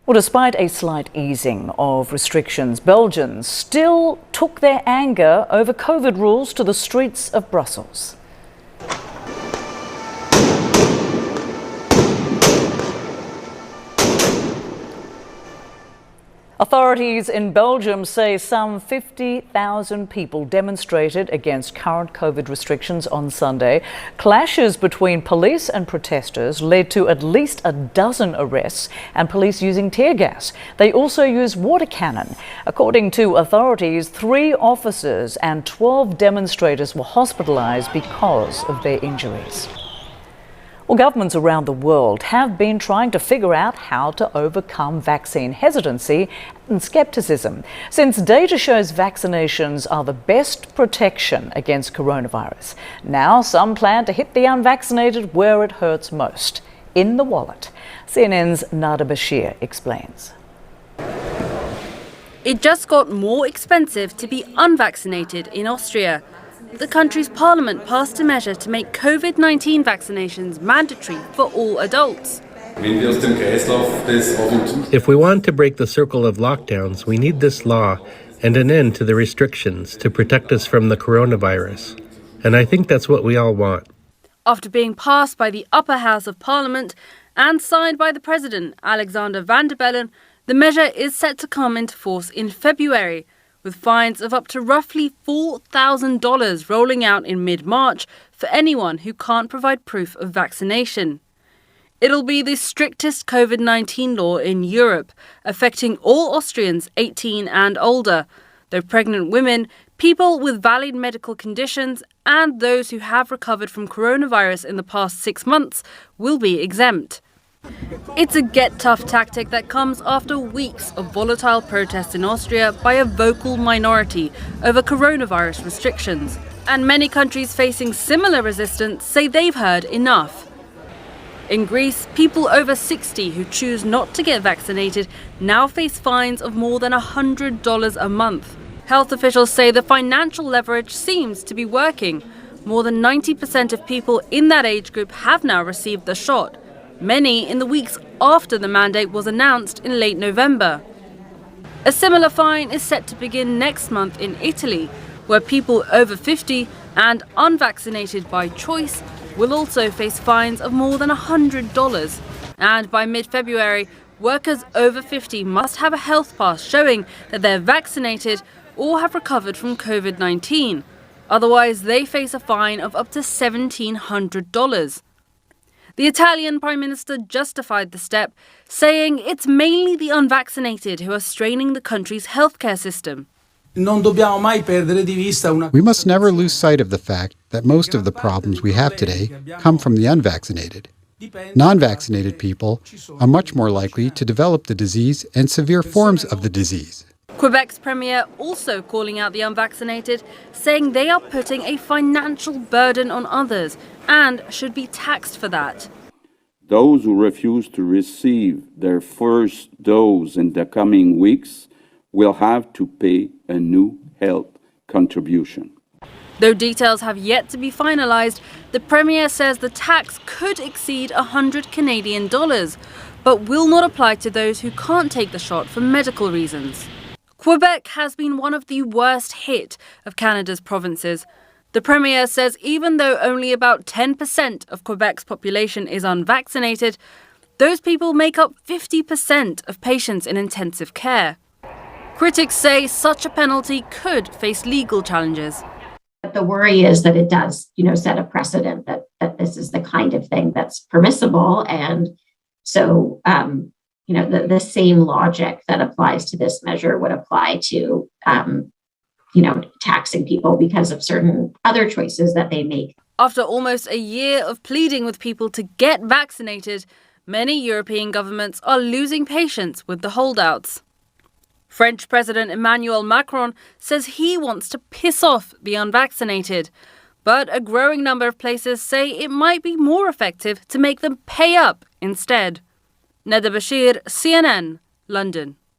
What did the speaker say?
Well, despite a slight easing of restrictions, Belgians still took their anger over COVID rules to the streets of Brussels. Authorities in Belgium say some 50,000 people demonstrated against current COVID restrictions on Sunday. Clashes between police and protesters led to at least a dozen arrests and police using tear gas. They also used water cannon. According to authorities, 3 officers and 12 demonstrators were hospitalised because of their injuries. Well, governments around the world have been trying to figure out how to overcome vaccine hesitancy and scepticism, since data shows vaccinations are the best protection against coronavirus. Now, some plan to hit the unvaccinated where it hurts most, in the wallet. CNN's Nada Bashir explains. It just got more expensive to be unvaccinated in Austria. The country's parliament passed a measure to make COVID-19 vaccinations mandatory for all adults. If we want to break the circle of lockdowns, we need this law and an end to the restrictions to protect us from the coronavirus. And I think that's what we all want. After being passed by the upper house of parliament and signed by the president, Alexander Van der Bellen, the measure is set to come into force in February, with fines of up to roughly $4,000 rolling out in mid-March for anyone who can't provide proof of vaccination. It'll be the strictest COVID-19 law in Europe, affecting all Austrians 18 and older, though pregnant women, people with valid medical conditions, and those who have recovered from coronavirus in the past 6 months will be exempt. It's a get-tough tactic that comes after weeks of volatile protests in Austria by a vocal minority over coronavirus restrictions. And many countries facing similar resistance say they've heard enough. In Greece, people over 60 who choose not to get vaccinated now face fines of more than $100 a month. Health officials say the financial leverage seems to be working. More than 90% of people in that age group have now received the shot, many in the weeks after the mandate was announced in late November. A similar fine is set to begin next month in Italy, where people over 50 and unvaccinated by choice will also face fines of more than $100. And by mid-February, workers over 50 must have a health pass showing that they're vaccinated or have recovered from COVID-19. Otherwise, they face a fine of up to $1,700. The Italian Prime Minister justified the step, saying it's mainly the unvaccinated who are straining the country's healthcare system. We must never lose sight of the fact that most of the problems we have today come from the unvaccinated. Non-vaccinated people are much more likely to develop the disease and severe forms of the disease. Quebec's premier also calling out the unvaccinated, saying they are putting a financial burden on others and should be taxed for that. Those who refuse to receive their first dose in the coming weeks will have to pay a new health contribution. Though details have yet to be finalised, the Premier says the tax could exceed $100 Canadian, but will not apply to those who can't take the shot for medical reasons. Quebec has been one of the worst hit of Canada's provinces. The Premier says even though only about 10% of Quebec's population is unvaccinated, those people make up 50% of patients in intensive care. Critics say such a penalty could face legal challenges. But the worry is that it does, set a precedent that this is the kind of thing that's permissible. And so, the same logic that applies to this measure would apply to, taxing people because of certain other choices that they make. After almost a year of pleading with people to get vaccinated, many European governments are losing patience with the holdouts. French President Emmanuel Macron says he wants to piss off the unvaccinated, but a growing number of places say it might be more effective to make them pay up instead. Nada Bashir, CNN, London.